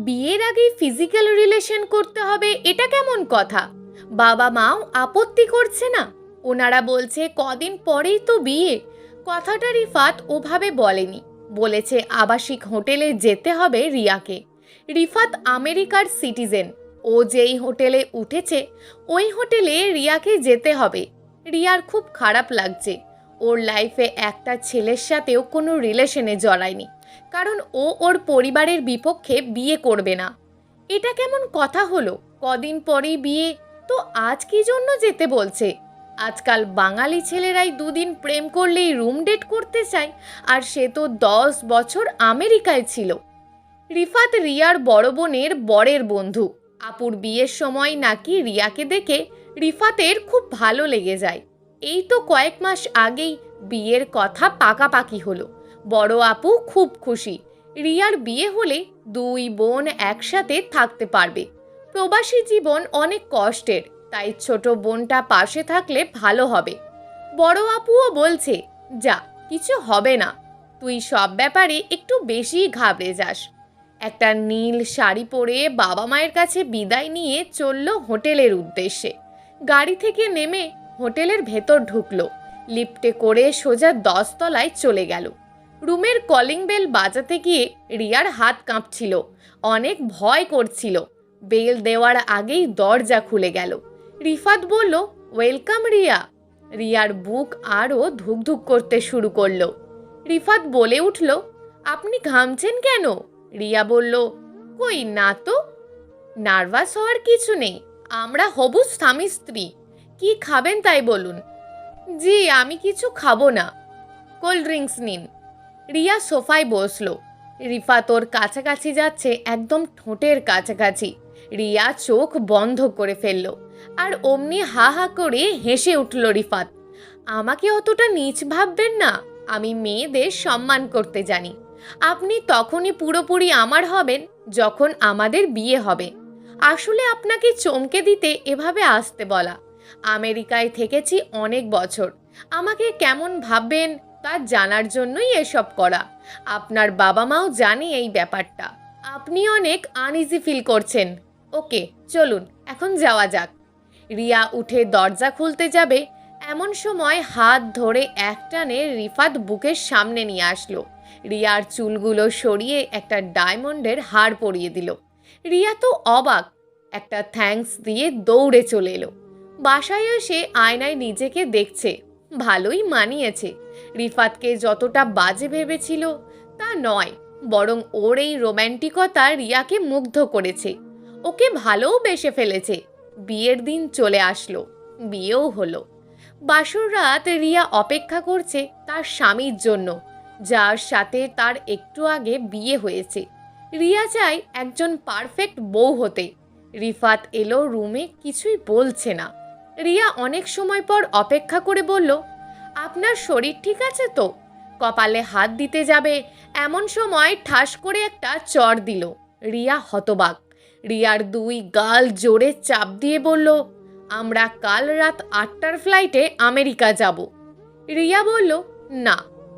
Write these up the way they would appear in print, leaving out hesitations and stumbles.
বিয়ের আগেই physical relation করতে হবে, এটা কেমন কথা? বাবা মাও আপত্তি করছে না? ওনারা বলছে কদিন পরেই তো বিয়ে। কথাটা রিফাত ওভাবে বলেনি, বলেছে আবাসিক হোটেলে যেতে হবে রিয়াকে। রিফাত আমেরিকার সিটিজেন, ও যেই হোটেলে উঠেছে ওই হোটেলে রিয়াকে যেতে হবে। রিয়ার খুব খারাপ লাগছে, ওর লাইফে একটা ছেলের সাথেও কোনো রিলেশনে জড়ায়নি, কারণ ও ওর পরিবারের বিপক্ষে বিয়ে করবে না। এটা কেমন কথা হলো? কদিন পরেই বিয়ে, তো আজ কি জন্য যেতে বলছে? আজকাল বাঙালি ছেলেরাই দুদিন প্রেম করলেই রুম ডেট করতে চায়, আর সে তো 10 বছর আমেরিকায় ছিল। রিফাত রিয়ার বড় বোনের বরের বন্ধু। আপুর বিয়ের সময় নাকি রিয়াকে দেখে রিফাতের খুব ভালো লেগে যায়। এই তো কয়েক মাস আগেই বিয়ের কথা পাকাপাকি হলো। বড় আপু খুব খুশি, রিয়ার বিয়ে হলে দুই বোন একসাথে থাকতে পারবে। প্রবাসী জীবন অনেক কষ্টের, তাই ছোট বোনটা পাশে থাকলে ভালো হবে। বড় আপুও বলছে, যা, কিছু হবে না, তুই সব ব্যাপারে একটু বেশি ঘাবড়ে যাস। একটা নীল শাড়ি পরে বাবা মায়ের কাছে বিদায় নিয়ে চলল হোটেলের উদ্দেশ্যে। গাড়ি থেকে নেমে হোটেলের ভেতর ঢুকলো, লিফটে করে সোজা 10 তলায় চলে গেল। রুমের কলিং বেল বাজাতে গিয়ে রিয়ার হাত কাঁপছিল, অনেক ভয় করছিল। বেল দেওয়ার আগেই দরজা খুলে গেল। রিফাত বলল, ওয়েলকাম রিয়া। রিয়ার বুক আরও ধুকধুক করতে শুরু করলো। রিফাত বলে উঠল, আপনি ঘামছেন কেন? রিয়া বলল, কই না তো। নার্ভাস হওয়ার কিছু নেই, আমরা হবু স্বামী স্ত্রী। কি খাবেন তাই বলুন। জি, আমি কিছু খাবো না। কোল্ড ড্রিঙ্কস নিন। রিয়া সোফায় বসলো। রিফাত ওর কাছাকাছি যাচ্ছে, একদম ঠোঁটের কাছাকাছি। রিয়া চোখ বন্ধ করে ফেলল, আর অমনি হা হা করে হেসে উঠল রিফাত। আমাকে অতটা নীচ ভাববেন না, আমি মেয়েদের সম্মান করতে জানি। আপনি তখনই পুরোপুরি আমার হবেন যখন আমাদের বিয়ে হবে। আসলে আপনাকে চমকে দিতে এভাবে আসতে বলা। আমেরিকায় থেকেছি অনেক বছর, আমাকে কেমন ভাববেন তা জানার জন্যই এসব করা। আপনার বাবা মাও জানে এই ব্যাপারটা। আপনি অনেক আনইজি ফিল করছেন। ওকে, চলুন এখন যাওয়া যাক। রিয়া উঠে দরজা খুলতে যাবে, এমন সময় হাত ধরে একটানে রিফাত বুকের সামনে নিয়ে আসলো। রিয়ার চুলগুলো সরিয়ে একটা ডায়মন্ডের হার পরিয়ে দিল। রিয়া তো অবাক, একটা থ্যাঙ্কস দিয়ে দৌড়ে চলে এলো। বাসায় এসে আয়নায় নিজেকে দেখছে, ভালোই মানিয়েছে। রিফাতকে যতটা বাজে ভেবেছিল তা নয়, বরং ওর এই রোম্যান্টিকতা রিয়াকে মুগ্ধ করেছে, ওকে ভালোও বেসে ফেলেছে। বিয়ের দিন চলে আসলো, বিয়েও হলো। বাসর রাত রিয়া অপেক্ষা করছে তার স্বামীর জন্য, যার সাথে তার একটু আগে বিয়ে হয়েছে। রিয়া চায় একজন পারফেক্ট বউ হতে। রিফাত এলো রুমে, কিছুই বলছে না। রিয়া অনেক সময় পর অপেক্ষা করে বলল, আপনার শরীর ঠিক আছে তো? কপালে হাত দিতে যাবে এমন সময় ঠাস করে একটা চর দিল। রিয়া হতবাক। রিয়ার দুই গাল জোরে চাপ দিয়ে বলল, আমরা কাল রাত 8টার ফ্লাইটে আমেরিকা যাব। রিয়া বলল, না,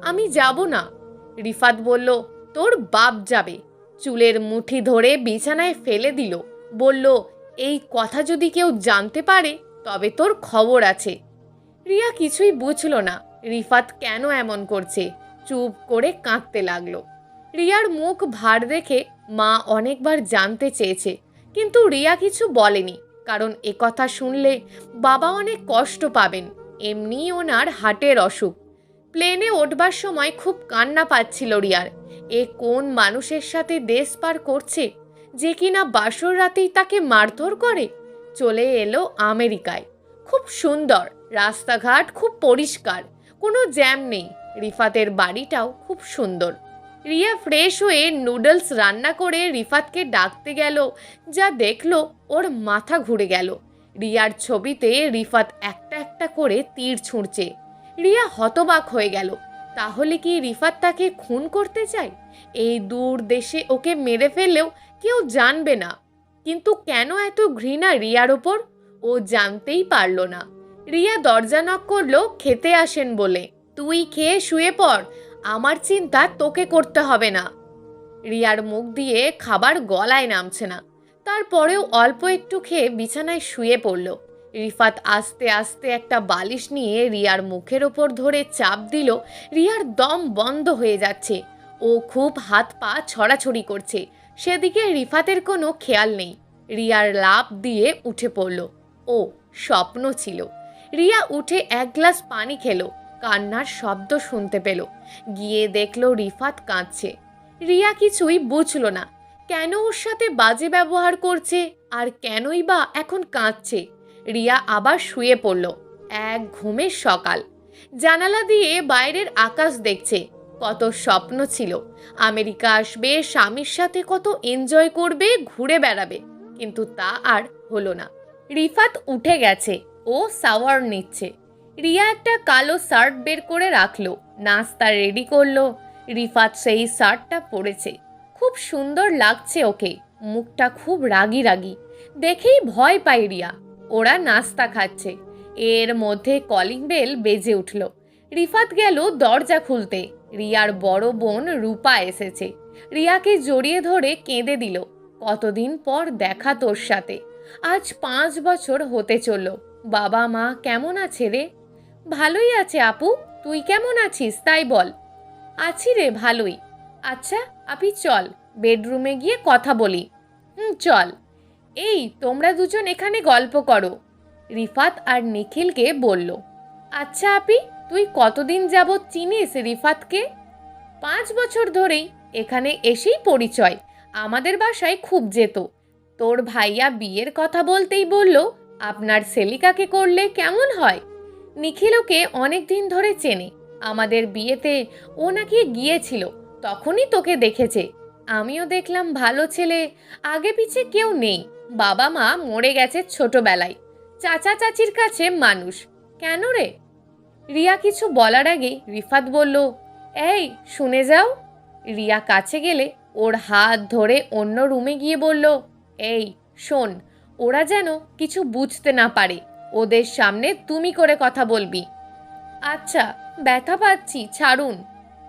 আমি যাব না। রিফাত বলল, তোর বাপ যাবে। চুলের মুঠি ধরে বিছানায় ফেলে দিল, বলল, এই কথা যদি কেউ জানতে পারে তবে তোর খবর আছে। রিয়া কিছুই বুঝল না রিফাত কেন এমন করছে, চুপ করে কাঁদতে লাগলো। রিয়ার মুখ ভার দেখে মা অনেকবার জানতে চেয়েছে, কিন্তু রিয়া কিছু বলেনি, কারণ একথা শুনলে বাবা অনেক কষ্ট পাবেন। এমনি ওনার হার্টের অসুখ। প্লেনে ওঠবার সময় খুব কান্না পাচ্ছিল রিয়ার। এ কোন মানুষের সাথে দেশ পার করছে, যে কিনা বাসর রাতেই তাকে মারধর করে। চলে এলো আমেরিকায়, খুব সুন্দর রাস্তাঘাট, খুব পরিষ্কার, কোনো জ্যাম নেই। রিফাতের বাড়িটাও খুব সুন্দর। রিয়া ফ্রেশ হয়ে নুডলস রান্না করে রিফাতকে ডাকতে গেল, যা দেখলো ওর মাথা ঘুরে গেল। রিয়ার ছবিতে রিফাত একটা একটা করে তীর ছুঁড়ছে। রিয়া হতবাক হয়ে গেল। তাহলে কি রিফাত তাকে খুন করতে চায়? এই দূর দেশে ওকে মেরে ফেললেও কেউ জানবে না, কিন্তু কেন এত ঘৃণা রিয়ার ওপর? ও জানতেই পারল না। রিয়া দরজা নক করলো খেতে আসেন বলে। তুই খেয়ে শুয়ে পড়, আমার চিন্তা তোকে করতে হবে না। রিয়ার মুখ দিয়ে খাবার গলায় নামছে না, তারপরেও অল্প একটু খেয়ে বিছানায় শুয়ে পড়ল। রিফাত আস্তে আস্তে একটা বালিশ নিয়ে রিয়ার মুখের ওপর ধরে চাপ দিল। রিয়ার দম বন্ধ হয়ে যাচ্ছে, ও খুব হাত পা ছড়াছড়ি করছে। সেদিকে রিফাতের কোনো খেয়াল নেই। রিয়ার লাফ দিয়ে উঠে পড়ল। ও স্বপ্ন ছিল। রিয়া উঠে এক গ্লাস পানি খেলো, কান্নার শব্দ শুনতে পেল। গিয়ে দেখল রিফাত কাঁদছে। রিয়া কিছুই বুঝল না, কেন ওর সাথে বাজে ব্যবহার করছে আর কেনই বা এখন কাঁদছে। রিয়া আবার শুয়ে পড়ল। এক ঘুমের সকাল। জানালা দিয়ে বাইরের আকাশ দেখছে। কত স্বপ্ন ছিল, আমেরিকা আসবে, স্বামীর সাথে কত এনজয় করবে, ঘুরে বেড়াবে, কিন্তু তা আর হলো না। রিফাত উঠে গেছে, ও শাওয়ার নিচ্ছে। রিয়া একটা কালো শার্ট বের করে রাখলো, নাস্তা রেডি করলো। রিফাত সেই শার্টটা পরেছে, খুব সুন্দর লাগছে ওকে, মুখটা খুব রাগি রাগি, দেখেই ভয় পায় রিয়া। ওরা নাস্তা খাচ্ছে, এর মধ্যে কলিং বেল বেজে উঠল। রিফাত গেল দরজা খুলতে। রিয়ার বড় বোন রূপা এসেছে। রিয়াকে জড়িয়ে ধরে কেঁদে দিল। কতদিন পর দেখা তোর সাথে, আজ 5 বছর হতে চলল। বাবা মা কেমন আছে রে? ভালোই আছে আপু, তুই কেমন আছিস তাই বল। আছি রে, ভালোই। আচ্ছা আপি চল, বেডরুমে গিয়ে কথা বলি। চল। এই তোমরা দুজন এখানে গল্প করো, রিফাত আর নিখিলকে বলল। আচ্ছা আপি, তুই কতদিন যাবৎ চিনিস রিফাতকে? 5 বছর ধরেই, এখানে এসেই পরিচয়। আমাদের বাসায় খুব যেত। তোর ভাইয়া বিয়ের কথা বলতেই বলল, আপনার সেলিকাকে করলে কেমন হয়। নিখিল ওকে অনেক দিন ধরে চেনে। আমাদের বিয়েতে ও নাকি গিয়েছিল, তখনই তোকে দেখেছে। আমিও দেখলাম ভালো ছেলে, আগে পিছে কেউ নেই, বাবা মা মরে গেছে ছোটবেলায়, চাচা চাচির কাছে মানুষ। কেন রে? রিয়া কিছু বলার আগে রিফাত বলল, এই শুনে যাও। রিয়া কাছে গেলে ওর হাত ধরে অন্য রুমে গিয়ে বলল, এই শোন, ওরা যেন কিছু বুঝতে না পারে, ওদের সামনে তুমি করে কথা বলবি। আচ্ছা, ব্যথা পাচ্ছি, ছাড়ুন।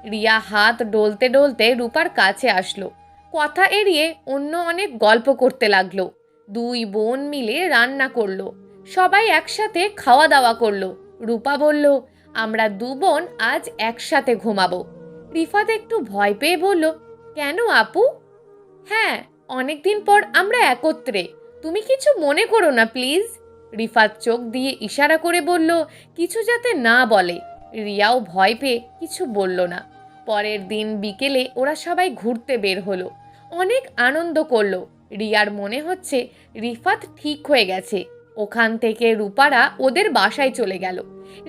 রিয়া হাত ডলতে ডলতে রূপার কাছে আসলো। কথা এড়িয়ে অন্য অনেক গল্প করতে লাগলো। 2 বোন মিলে রান্না করলো, সবাই একসাথে খাওয়া দাওয়া করলো। রূপা বলল, আমরা 2 বোন আজ একসাথে ঘুমাবো। রিফাত একটু ভয় পেয়ে বলল, কেন আপু? হ্যাঁ, অনেকদিন পর আমরা একত্রে, তুমি কিছু মনে করো না প্লিজ। রিফাত চোখ দিয়ে ইশারা করে বলল, কিছু যাতে না বলে। রিয়াও ভয় পেয়ে কিছু বলল না। পরের দিন বিকেলে ওরা সবাই ঘুরতে বের হলো, অনেক আনন্দ করলো। রিয়ার মনে হচ্ছে রিফাত ঠিক হয়ে গেছে। ওখান থেকে রূপারা ওদের বাসায় চলে গেল।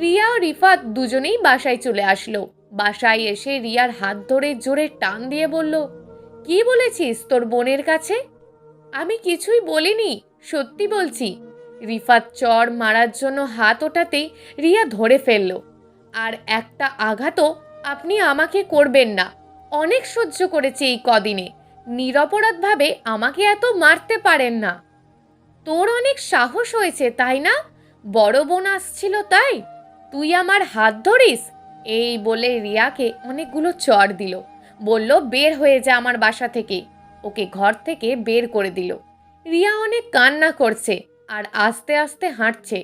রিয়া ও রিফাত দুজনেই বাসায় চলে আসলো। বাসায় এসে রিয়ার হাত ধরে জোরে টান দিয়ে বলল, কি বলেছিস তোর বোনের কাছে? আমি কিছুই বলিনি, সত্যি বলছি। রিফাত চড় মারার জন্য হাত ওঠাতেই রিয়া ধরে ফেলল। আর একটা আঘাতও আপনি আমাকে করবেন না, অনেক সহ্য করেছি এই কদিনে, নিরপরাধভাবে আমাকে এত মারতে পারেন না। তোর অনেক সাহস হয়েছে তাই না? বড় বোন আসছিল তাই তুই আমার হাত ধরিস? এই বলে রিয়াকে অনেকগুলো চড় দিল। বলল, বের হয়ে যা আমার বাসা থেকে। ওকে ঘর থেকে বের করে দিল। রিয়া অনেক কান্না করছে আর আস্তে আস্তে হাঁটছে।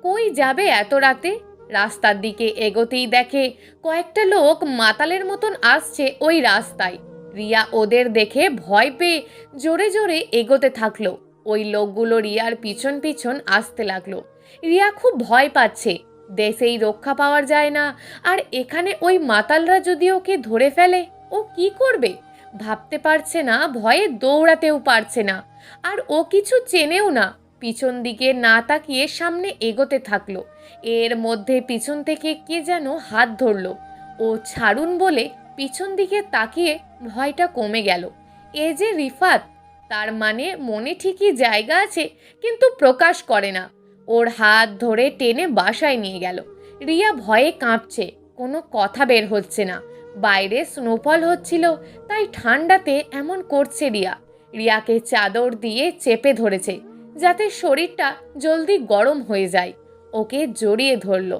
কই যাবে এত রাতে? রাস্তার দিকে এগোতেই দেখে কয়েকটা লোক মাতালের মতন আসছে ওই রাস্তায়। রিয়া ওদের দেখে ভয় পেয়ে জোরে জোরে এগোতে থাকলো। ওই লোকগুলো রিয়ার পিছন পিছন আসতে লাগলো। রিয়া খুব ভয় পাচ্ছে, দেশেই রক্ষা পাওয়া যায় না, আর এখানে ওই মাতালরা যদি ওকে ধরে ফেলে ও কি করবে ভাবতে পারছে না, ভয়ে দৌড়াতেও পারছে না। আর ও কিছু চেনেও না, পিছন দিকে না তাকিয়ে সামনে এগোতে থাকলো। এর মধ্যে পিছন থেকে কে যেন হাত ধরলো। ও ছাড়ুন বলে পিছন দিকে তাকিয়ে ভয়টা কমে গেল। এ যে রিফাত, তার মানে মনে ঠিকই জায়গা আছে কিন্তু প্রকাশ করে না। ওর হাত ধরে টেনে বাসায় নিয়ে গেল। রিয়া ভয়ে কাঁপছে, কোনো কথা বের হচ্ছে না। বাইরে স্নোফল হচ্ছিল, তাই ঠান্ডাতে এমন করছে রিয়া। রিয়াকে চাদর দিয়ে চেপে ধরেছে যাতে শরীরটা জলদি গরম হয়ে যায়। ওকে জড়িয়ে ধরল।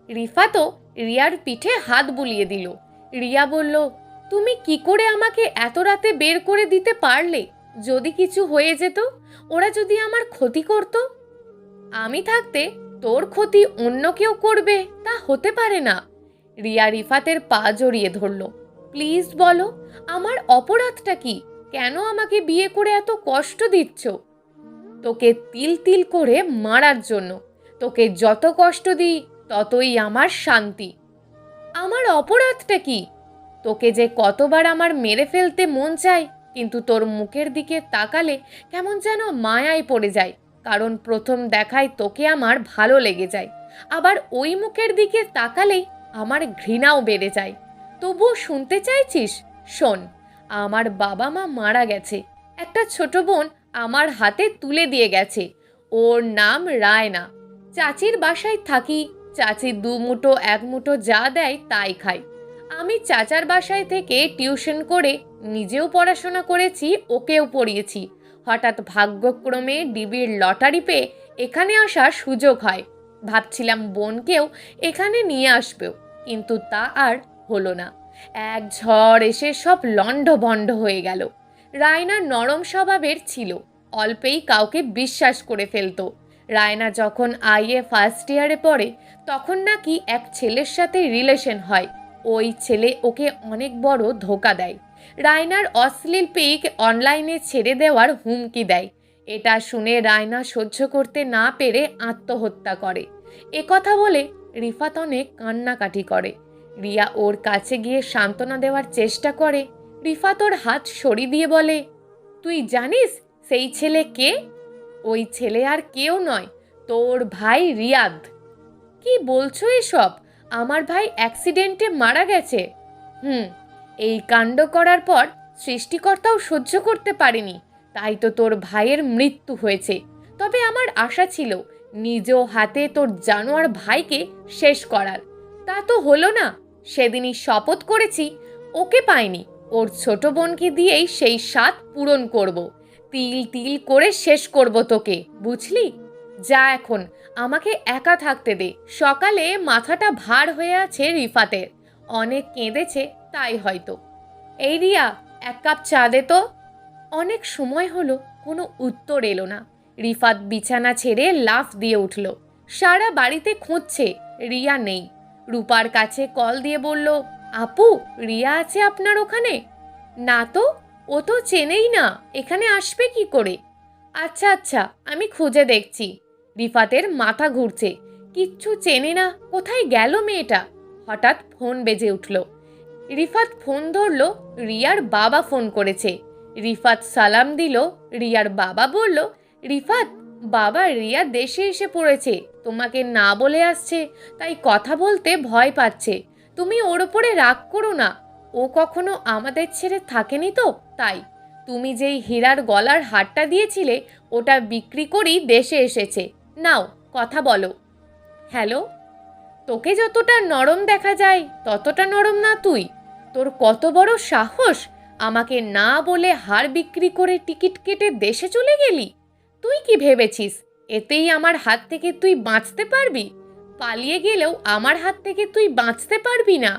রিফাতও রিয়ার পিঠে হাত বুলিয়ে দিল। রিয়া বলল, তুমি কি করে আমাকে এত রাতে বের করে দিতে পারলে? যদি কিছু হয়ে যেত, ওরা যদি আমার ক্ষতি করত? আমি থাকতে তোর ক্ষতি অন্য কেউ করবে তা হতে পারে না। রিয়া রিফাতের পা জড়িয়ে ধরল। প্লিজ বলো, আমার অপরাধটা কি? কেন আমাকে বিয়ে করে এত কষ্ট দিচ্ছ? তোকে তিল তিল করে মারার জন্য। তোকে যত কষ্ট দিই ততই আমার শান্তি। আমার অপরাধটা কি? তোকে যে কতবার আমার মেরে ফেলতে মন চায়, কিন্তু তোর মুখের দিকে তাকালে কেমন যেন মায়ায় পড়ে যায়। কারণ প্রথম দেখায় তোকে আমার ভালো লেগে যায়, আবার ওই মুখের দিকে তাকালেই আমার ঘৃণাও বেড়ে যায়। তবুও শুনতে চাইছিস? শোন, আমার বাবা মা মারা গেছে। একটা ছোট বোন আমার হাতে তুলে দিয়ে গেছে। ওর নাম রায়না। চাচির বাসায় থাকি। চাচি দু মুঠো এক মুঠো যা দেয় তাই খাই। আমি চাচার বাসায় থেকে টিউশন করে নিজেও পড়াশোনা করেছি, ওকেও পড়িয়েছি। হঠাৎ ভাগ্যক্রমে ডিবির লটারি পেয়ে এখানে আসার সুযোগ হয়। ভাবছিলাম বোনকেও এখানে নিয়ে আসবেও, কিন্তু তা আর হলো না। এক ঝড় এসে সব লণ্ডভণ্ড হয়ে গেল। রায়না নরম স্বভাবের ছিল, অল্পেই কাউকে বিশ্বাস করে ফেলতো। রায়না যখন আইএ ফার্স্ট ইয়ারে পড়ে তখন নাকি এক ছেলের সাথে রিলেশন হয়। ওই ছেলে ওকে অনেক বড় ধোঁকা দেয়। রায়নার অশ্লীল পিক অনলাইনে ছেড়ে দেওয়ার হুমকি দেয়। এটা শুনে রায়না সহ্য করতে না পেরে আত্মহত্যা করে। কথা বলে রিফাত অনেক কান্নাকাটি করে। রিয়া ওর কাছে গিয়ে সান্ত্বনা দেওয়ার চেষ্টা করে। রিফাত ওর হাত সরিয়ে দিয়ে বলে, তুই জানিস সেই ছেলে কে? ওই ছেলে আর কেউ নয়, তোর ভাই রিয়াদ। কি বলছো এসব? আমার ভাই অ্যাক্সিডেন্টে মারা গেছে। এই কাণ্ড করার পর সৃষ্টিকর্তাও সহ্য করতে পারেনি, তাই তো তোর ভাইয়ের মৃত্যু হয়েছে। তবে আমার আশা ছিল নিজ হাতে তোর জানোয়ার ভাইকে শেষ করার। তা তো হলো না। সেদিনই শপথ করেছি ওকে পাইনি, ওর ছোট বোনকে দিয়েই সেই স্বাদ পূরণ করব। তিল তিল করে শেষ করব তোকে, বুঝলি? যা এখন, আমাকে একা থাকতে দে। সকালে মাথাটা ভার হয়ে আছে রিফাতের, অনেক কেঁদেছে তাই হয়তো। এই রিয়া, এক কাপ চা দে তো। অনেক সময় হলো, কোনো উত্তর এলো না। রিফাত বিছানা ছেড়ে লাফ দিয়ে উঠল। সারা বাড়িতে খুঁজছে, রিয়া নেই। রূপার কাছে কল দিয়ে বলল, আপু, রিয়া আছে আপনার ওখানে? না তো, ও তো চেনেই না, এখানে আসবে কি করে? আচ্ছা আচ্ছা, আমি খুঁজে দেখছি। রিফাতের মাথা ঘুরছে, কিচ্ছু চেনে না, কোথায় গেল মেয়েটা? হঠাৎ ফোন বেজে উঠল। রিফাত ফোন ধরল। রিয়ার বাবা ফোন করেছে। রিফাত সালাম দিল। রিয়ার বাবা বলল, রিফাত, বাবা রিয়া দেশে এসে পড়েছে, তোমাকে না বলে আসছে, তাই কথা বলতে ভয় পাচ্ছে। তুমি ওর ওপরে রাগ করো না, ও কখনো আমাদের ছেড়ে থাকেনি তো তাই। তুমি যেই হীরার গলার হারটা দিয়েছিলে ওটা বিক্রি করেই দেশে এসেছে। নাও কথা বলো। হ্যালো, তোকে যতটা নরম দেখা যায় ততটা নরম না তুই। তোর কত বড় সাহস, আমাকে না বলে হার বিক্রি করে টিকিট কেটে দেশে চলে গেলি? তুই কি ভেবেছিস এতেই আমার হাত থেকে তুই বাঁচতে পারবি? পালিয়ে গেলেও আমার হাত থেকে তুই বাঁচতে পারবি না।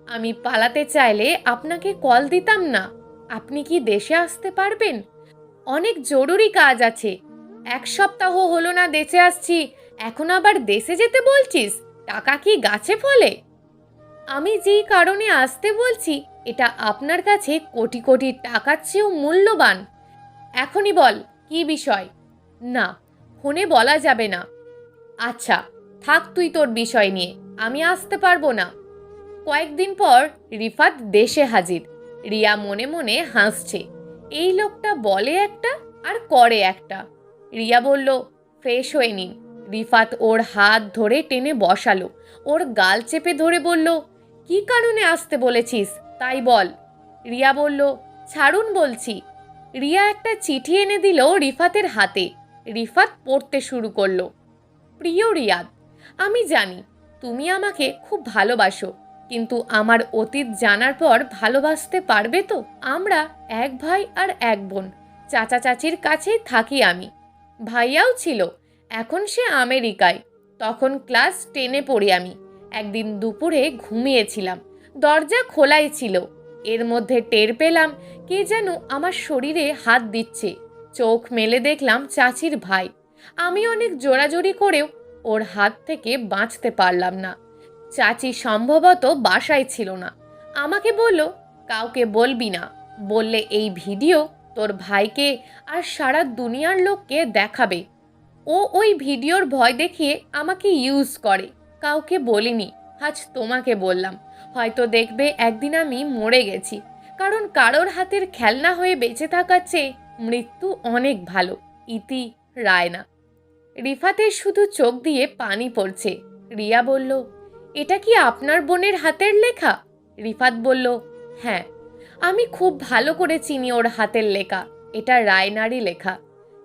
আমি পালাতে চাইলে আপনাকে কল দিতাম না। আপনি কি দেশে আসতে পারবেন? অনেক জরুরি কাজ আছে। এক সপ্তাহ হলো না দেশে আসছি, এখন আবার দেশে যেতে বলছিস? টাকা কি গাছে ফলে? আমি যেই কারণে আসতে বলছি এটা আপনার কাছে কোটি কোটি টাকার চেয়েও মূল্যবান। এখনই বল, কি বিষয়? না, ফোনে বলা যাবে না। আচ্ছা, থাক তুই তোর বিষয় নিয়ে, আমি আসতে পারবো না। কয়েকদিন পর রিফাত দেশে হাজির। রিয়া মনে মনে হাসছে, এই লোকটা বলে একটা আর করে একটা। রিয়া বলল, ফ্রেশ হয়ে নিন। রিফাত ওর হাত ধরে টেনে বসালো। ওর গাল চেপে ধরে বলল, কি কারণে আসতে বলেছিস তাই বল। রিয়া বলল, ছাড়ুন বলছি। রিয়া একটা চিঠি এনে দিল রিফাতের হাতে। রিফাত পড়তে শুরু করলো। প্রিয় রিয়াদ, আমি জানি তুমি আমাকে খুব ভালোবাসো, কিন্তু আমার অতীত জানার পর ভালোবাসতে পারবে তো? আমরা এক ভাই আর এক বোন। চাচা চাচির কাছেই থাকি আমি। ভাইয়াও ছিল, এখন সে আমেরিকায়। তখন ক্লাস 10-এ পড়ি আমি। একদিন দুপুরে ঘুমিয়েছিলাম, দরজা খোলাই ছিল। এর মধ্যে টের পেলাম কে যেন আমার শরীরে হাত দিচ্ছে। চোখ মেলে দেখলাম চাচির ভাই। আমি অনেক জোরাজোরি করেও ওর হাত থেকে বাঁচতে পারলাম না। চাচি সম্ভবত বাসায় ছিল না। আমাকে বলল, কাউকে বলবি না, বললে এই ভিডিও তোর ভাইকে আর সারা দুনিয়ার লোককে দেখাবে। ও ওই ভিডিওর ভয় দেখিয়ে আমাকে ইউজ করে। কাউকে বলিনি, আজ তোমাকে বললাম। হয়তো দেখবে একদিন আমি মরে গেছি, কারণ কারোর হাতের খেলনা হয়ে বেঁচে থাকার চেয়ে মৃত্যু অনেক ভালো। ইতি রায়না। রিফাতের শুধু চোখ দিয়ে পানি পড়ছে। রিয়া বলল, এটা কি আপনার বোনের হাতের লেখা? রিফাত বলল, হ্যাঁ, আমি খুব ভালো করে চিনি ওর হাতের লেখা। এটা রায়নারই লেখা।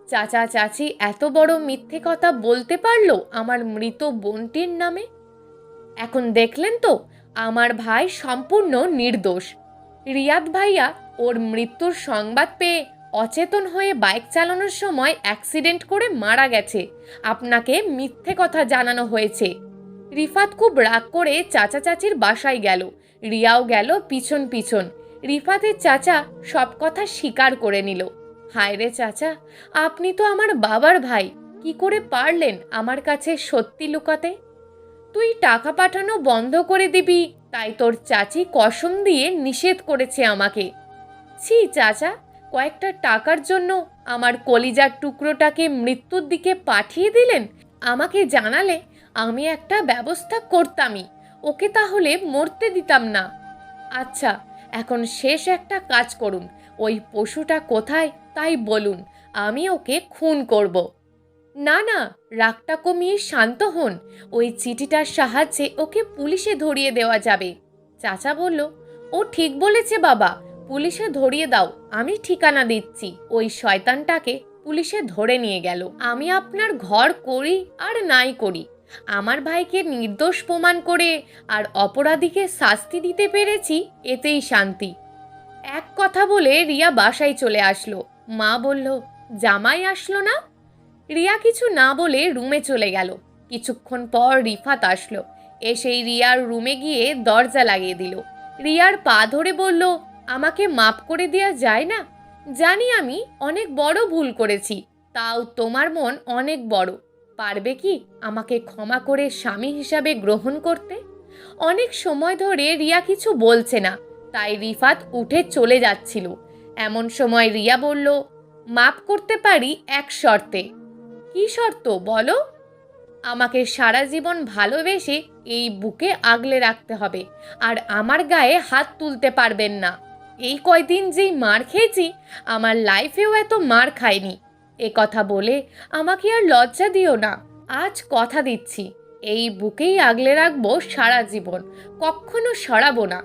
চাচা চাচি এত বড় মিথ্যে কথা বলতে পারলো আমার মৃত বোনটির নামে? এখন দেখলেন তো, আমার ভাই সম্পূর্ণ নির্দোষ। রিয়াদ ভাইয়া ওর মৃত্যুর সংবাদ পেয়ে অচেতন হয়ে বাইক চালানোর সময় অ্যাক্সিডেন্ট করে মারা গেছে। আপনাকে মিথ্যে কথা জানানো হয়েছে। রিফাত খুব রাগ করে চাচা চাচির বাসায় গেল। রিয়াও গেল পিছন পিছন। রিফাতের চাচা সব কথা স্বীকার করে নিল। হায় রে চাচা, আপনি তো আমার বাবার ভাই, কি করে পারলেন আমার কাছে সত্যি লুকাতে? তুই টাকা পাঠানো বন্ধ করে দিবি, তাই তোর চাচি কসম দিয়ে নিষেধ করেছে আমাকে। ছি চাচা, কয়েকটা টাকার জন্য আমার কলিজার টুকরোটাকে মৃত্যুর দিকে পাঠিয়ে দিলেন। আমাকে জানালে আমি একটা ব্যবস্থা করতামই, ওকে তাহলে মরতে দিতাম না। আচ্ছা, এখন শেষ একটা কাজ করুন, ওই পশুটা কোথায় তাই বলুন, আমি ওকে খুন করব। না না, রাগটা কমিয়ে শান্ত হন। ওই চিঠিটার সাহায্যে ওকে পুলিশে ধরিয়ে দেওয়া যাবে। চাচা বলল, ও ঠিক বলেছে বাবা, পুলিশে ধরিয়ে দাও, আমি ঠিকানা দিচ্ছি। ওই শয়তানটাকে পুলিশে ধরে নিয়ে গেল। আমি আপনার ঘর করি আর নাই করি, আমার ভাইকে নির্দোষ প্রমাণ করে আর অপরাধীকে শাস্তি দিতে পেরেছি, এতেই শান্তি। এক কথা বলে রিয়া বাসায় চলে আসলো। মা বলল, জামাই আসলো না? রিয়া কিছু না বলে রুমে চলে গেল। কিছুক্ষণ পর রিফাত আসলো। এসেই রিয়ার রুমে গিয়ে দরজা লাগিয়ে দিল। রিয়ার পা ধরে বলল, আমাকে মাফ করে দেওয়া যায় না? জানি আমি অনেক বড় ভুল করেছি, তাও তোমার মন অনেক বড়। পারবে কি আমাকে ক্ষমা করে স্বামী হিসাবে গ্রহণ করতে? অনেক সময় ধরে রিয়া কিছু বলছে না, তাই রিফাত উঠে চলে যাচ্ছিল। এমন সময় রিয়া বলল, মাফ করতে পারি এক শর্তে। কি শর্ত বলো? আমাকে সারা জীবন ভালোবেসে এই বুকে আগলে রাখতে হবে, আর আমার গায়ে হাত তুলতে পারবেন না। এই কয়দিন যেই মার খেয়েছি, আমার লাইফেও এত মার খাইনি। এ কথা বলে আমাকে আর লজ্জা দিও না। আজ কথা দিচ্ছি, এই বুকেই আগলে রাখবো সারা জীবন, কখনো সরাবো না।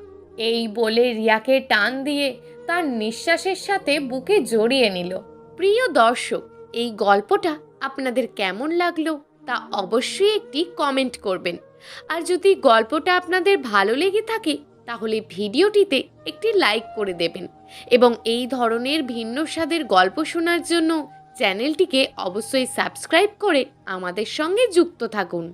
এই বলে রিয়াকে টান দিয়ে তার নিঃশ্বাসের সাথে বুকে জড়িয়ে নিল। প্রিয় দর্শক, এই গল্পটা আপনাদের কেমন লাগলো তা অবশ্যই একটি কমেন্ট করবেন। আর যদি গল্পটা আপনাদের ভালো লেগে থাকে তাহলে ভিডিওটিতে একটি লাইক করে দেবেন, এবং এই ধরনের ভিন্ন স্বাদের গল্প শোনার জন্য চ্যানেলটিকে অবশ্যই সাবস্ক্রাইব করে আমাদের সঙ্গে যুক্ত থাকুন।